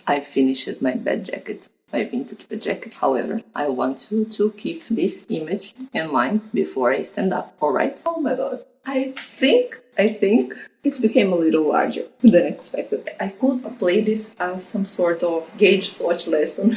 I finished my bed jacket, my vintage bed jacket. However, I want you to keep this image in mind before I stand up, alright? Oh my god. I think it became a little larger than expected. I could play this as some sort of gauge swatch lesson,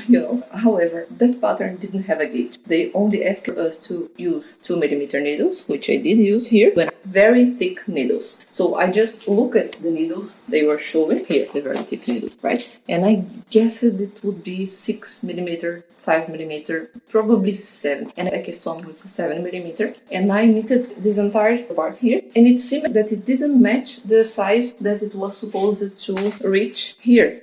However, that pattern didn't have a gauge. They only asked us to use 2mm needles, which I did use here, but very thick needles. So I just look at the needles they were showing here, the very thick needles, right? And I guessed it would be 6mm, 5mm, probably 7. And I cast on with 7mm. And I knitted this entire part here. And it seemed that it didn't match the size that it was supposed to reach here,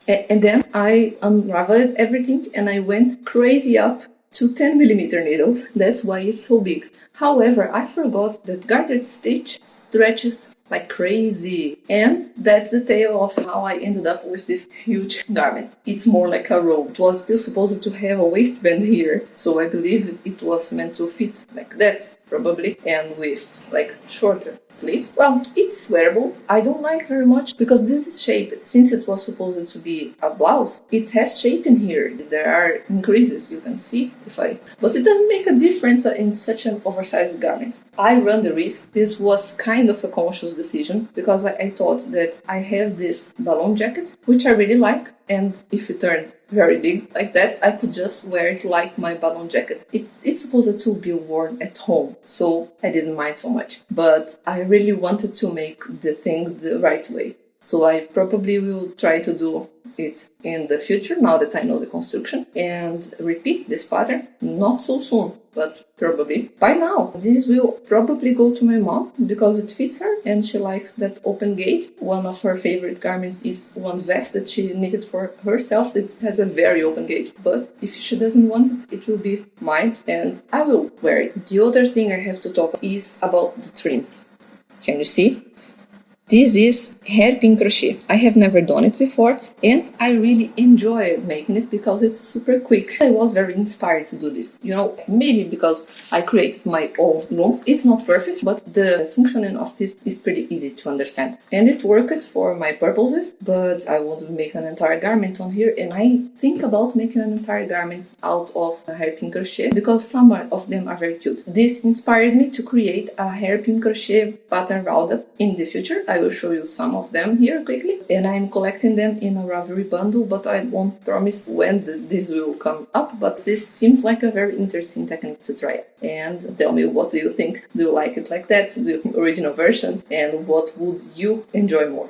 And then I unraveled everything and I went crazy up to 10mm needles. That's why it's so big. However, I forgot that garter stitch stretches like crazy. And that's the tale of how I ended up with this huge garment. It's more like a robe. It was still supposed to have a waistband here, so I believe it was meant to fit like that, probably, and with like shorter sleeves. Well, it's wearable. I don't like very much because this is shaped. Since it was supposed to be a blouse, it has shape in here. There are increases, you can see but it doesn't make a difference in such an oversized garment. I run the risk. This was kind of a conscious decision because I thought that I have this balloon jacket, which I really like, and if it turned very big like that, I could just wear it like my balloon jacket. It's supposed to be worn at home, so I didn't mind so much. But I really wanted to make the thing the right way. So I probably will try to do it in the future, now that I know the construction, and repeat this pattern. Not so soon, but probably by now. This will probably go to my mom because it fits her and she likes that open gauge. One of her favorite garments is one vest that she knitted for herself that has a very open gauge. But if she doesn't want it, it will be mine and I will wear it. The other thing I have to talk is about the trim. Can you see? This is hairpin crochet. I have never done it before and I really enjoy making it because it's super quick. I was very inspired to do this. Maybe because I created my own loom. It's not perfect, but the functioning of this is pretty easy to understand. And it worked for my purposes, but I want to make an entire garment on here and I think about making an entire garment out of a hairpin crochet because some of them are very cute. This inspired me to create a hairpin crochet pattern roundup in the future. I will show you some of them here quickly, and I'm collecting them in a Ravelry bundle, but I won't promise when this will come up, but this seems like a very interesting technique to try. And tell me, what do you think? Do you like it like that, the original version, and what would you enjoy more?